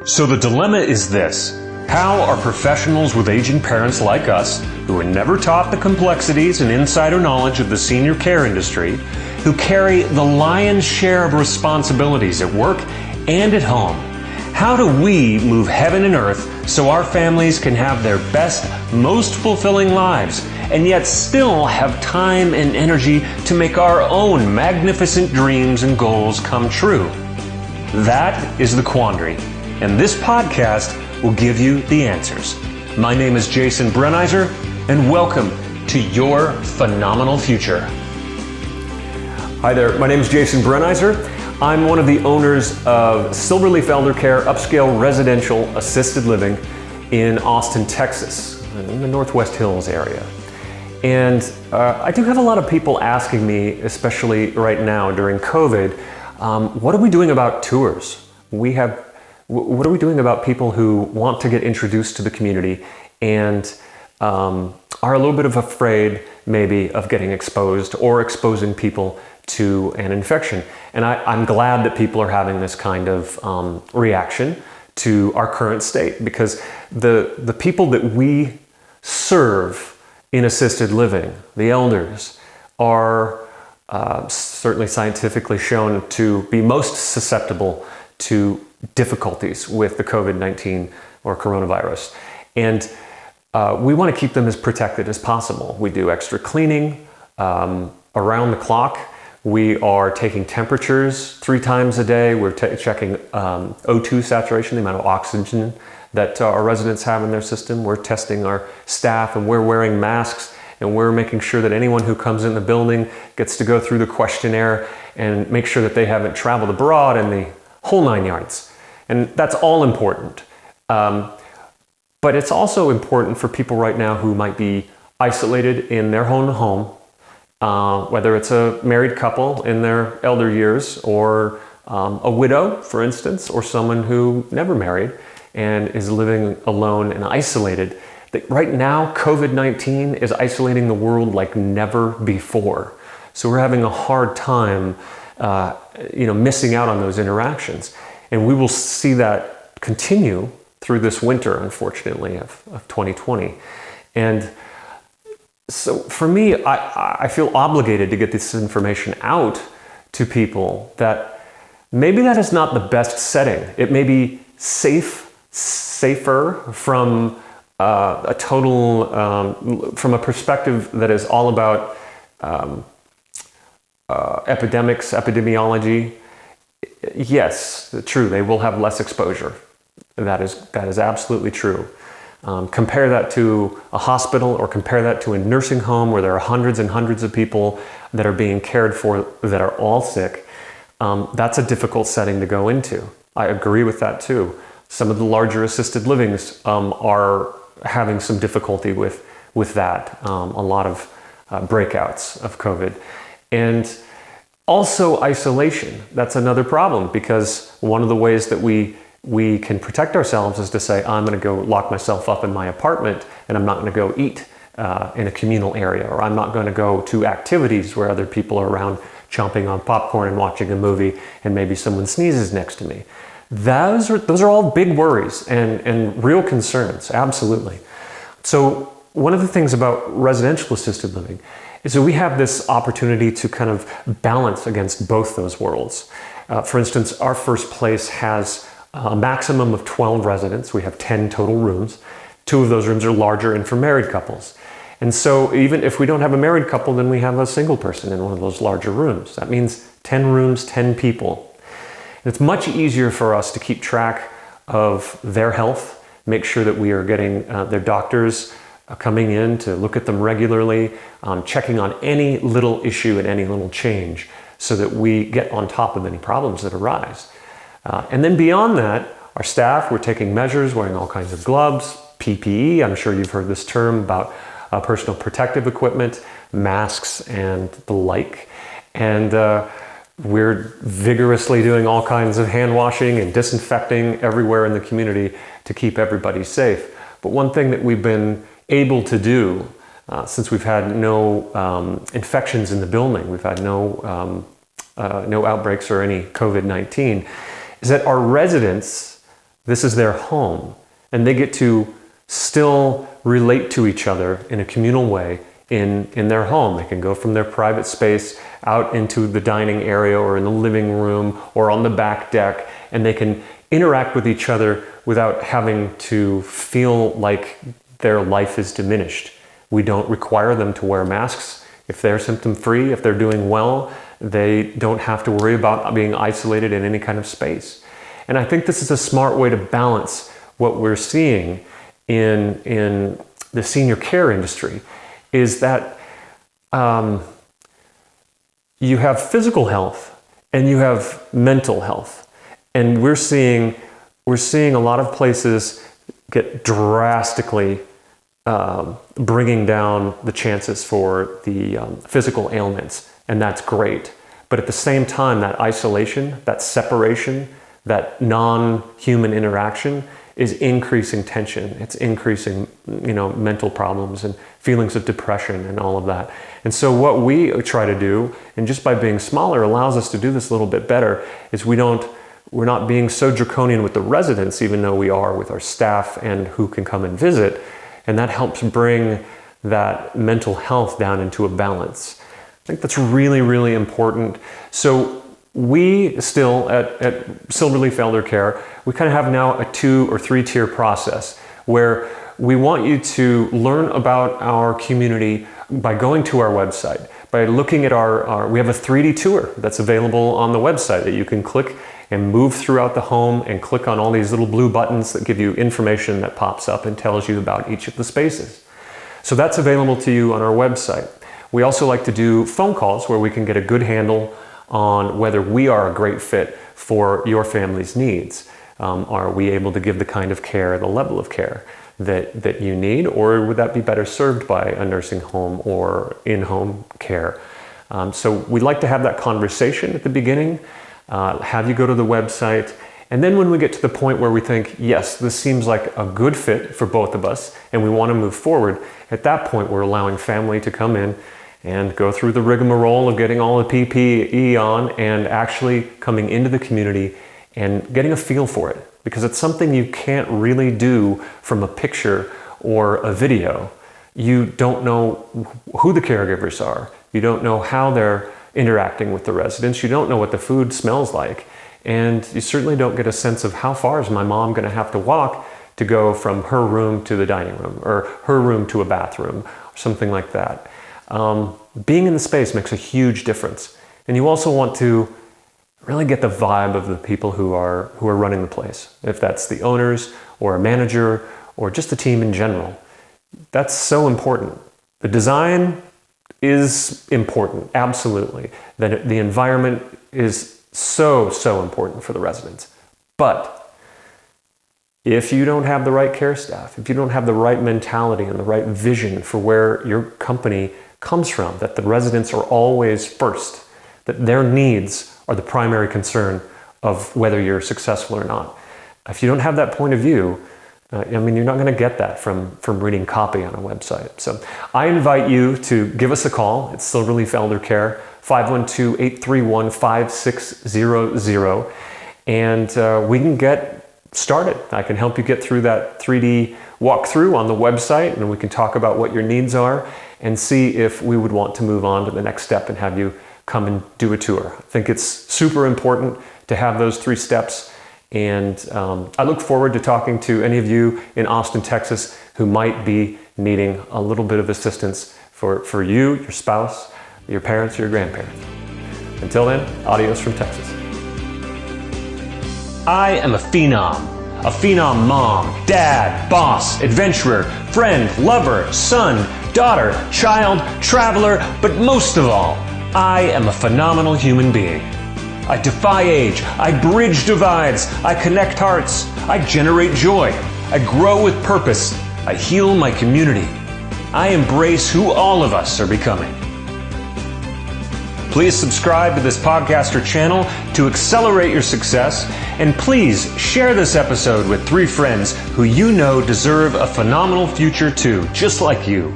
So the dilemma is this. How are professionals with aging parents like us, who were never taught the complexities and insider knowledge of the senior care industry, who carry the lion's share of responsibilities at work and at home, how do we move heaven and earth so our families can have their best, most fulfilling lives, and yet still have time and energy to make our own magnificent dreams and goals come true? That is the quandary, and this podcast will give you the answers. My name is Jason Brenizer, and welcome to Your Phenomenal Future. Hi there, my name is Jason Brenizer. I'm one of the owners of Silverleaf Elder Care Upscale Residential Assisted Living in Austin, Texas, in the Northwest Hills area. And I do have a lot of people asking me, especially right now during COVID, what are we doing about tours? What are we doing about people who want to get introduced to the community and are a little bit afraid maybe of getting exposed or exposing people to an infection? And I'm glad that people are having this kind of reaction to our current state, because the people that we serve in assisted living, the elders, are certainly scientifically shown to be most susceptible to difficulties with the COVID-19 or coronavirus. And we want to keep them as protected as possible. We do extra cleaning around the clock. We are taking temperatures 3 times a day. We're checking O2 saturation, the amount of oxygen that our residents have in their system. We're testing our staff, and we're wearing masks, and we're making sure that anyone who comes in the building gets to go through the questionnaire and make sure that they haven't traveled abroad and the whole 9 yards. And that's all important. But it's also important for people right now who might be isolated in their own home, whether it's a married couple in their elder years, or a widow, for instance, or someone who never married and is living alone and isolated. That right now, COVID-19 is isolating the world like never before. So we're having a hard time, missing out on those interactions. And we will see that continue through this winter, unfortunately, of 2020. And so for me, I feel obligated to get this information out to people maybe that is not the best setting. It may be safer from from a perspective that is all about epidemiology. Yes, true, they will have less exposure. That is absolutely true. Compare that to a hospital, or compare that to a nursing home where there are hundreds and hundreds of people that are being cared for that are all sick. That's a difficult setting to go into. I agree with that too. Some of the larger assisted livings are having some difficulty with that. A lot of breakouts of COVID. And also isolation. That's another problem, because one of the ways that we can protect ourselves is to say, I'm going to go lock myself up in my apartment and I'm not going to go eat in a communal area, or I'm not going to go to activities where other people are around chomping on popcorn and watching a movie and maybe someone sneezes next to me. Those are all big worries and real concerns, absolutely. So one of the things about residential assisted living is that we have this opportunity to kind of balance against both those worlds. For instance, our first place has a maximum of 12 residents. We have 10 total rooms. 2 of those rooms are larger and for married couples. And so even if we don't have a married couple, then we have a single person in one of those larger rooms. That means 10 rooms, 10 people. And it's much easier for us to keep track of their health, make sure that we are getting their doctors coming in to look at them regularly, checking on any little issue and any little change so that we get on top of any problems that arise. And then beyond that, our staff, we're taking measures, wearing all kinds of gloves, PPE, I'm sure you've heard this term about personal protective equipment, masks, and the like. And we're vigorously doing all kinds of hand washing and disinfecting everywhere in the community to keep everybody safe. But one thing that we've been able to do, since we've had no infections in the building, we've had no outbreaks or any COVID-19, is that our residents This is their home, and they get to still relate to each other in a communal way in their home. They can go from their private space out into the dining area or in the living room or on the back deck, and they can interact with each other without having to feel like their life is diminished. We don't require them to wear masks. If they're symptom-free, if they're doing well, they don't have to worry about being isolated in any kind of space. And I think this is a smart way to balance what we're seeing in the senior care industry, is that you have physical health and you have mental health. And we're seeing a lot of places get drastically bringing down the chances for the physical ailments, and that's great. But at the same time, that isolation, that separation, that non-human interaction is increasing tension. It's increasing, mental problems and feelings of depression and all of that. And so what we try to do, and just by being smaller allows us to do this a little bit better, is we're not being so draconian with the residents, even though we are with our staff and who can come and visit. And that helps bring that mental health down into a balance. I think that's really, really important. So we still, at Silverleaf Elder Care, we kind of have now a 2 or 3 tier process where we want you to learn about our community by going to our website, by looking at we have a 3D tour that's available on the website that you can click and move throughout the home and click on all these little blue buttons that give you information that pops up and tells you about each of the spaces. So that's available to you on our website. We also like to do phone calls where we can get a good handle on whether we are a great fit for your family's needs. Are we able to give the kind of care, the level of care that you need, or would that be better served by a nursing home or in-home care? So we'd like to have that conversation at the beginning, have you go to the website, and then when we get to the point where we think, yes, this seems like a good fit for both of us and we want to move forward, at that point we're allowing family to come in and go through the rigmarole of getting all the PPE on and actually coming into the community and getting a feel for it. Because it's something you can't really do from a picture or a video. You don't know who the caregivers are. You don't know how they're interacting with the residents. You don't know what the food smells like. And you certainly don't get a sense of how far is my mom going to have to walk to go from her room to the dining room or her room to a bathroom or something like that. Being in the space makes a huge difference. And you also want to really get the vibe of the people who are running the place. If that's the owners or a manager or just the team in general. That's so important. The design is important, absolutely. The environment is so important for the residents. But if you don't have the right care staff, if you don't have the right mentality and the right vision for where your company comes from, that the residents are always first, that their needs are the primary concern of whether you're successful or not. If you don't have that point of view, you're not going to get that from reading copy on a website. So I invite you to give us a call. It's Silverleaf Elder Care, 512-831-5600, and we can get started. I can help you get through that 3D walkthrough on the website, and we can talk about what your needs are and see if we would want to move on to the next step and have you come and do a tour. I think it's super important to have those 3 steps. And I look forward to talking to any of you in Austin, Texas, who might be needing a little bit of assistance for you, your spouse, your parents, or your grandparents. Until then, adios from Texas. I am a phenom mom, dad, boss, adventurer, friend, lover, son, daughter, child, traveler, but most of all, I am a phenomenal human being. I defy age, I bridge divides, I connect hearts, I generate joy, I grow with purpose, I heal my community. I embrace who all of us are becoming. Please subscribe to this podcast or channel to accelerate your success, and please share this episode with 3 friends who you know deserve a phenomenal future too, just like you.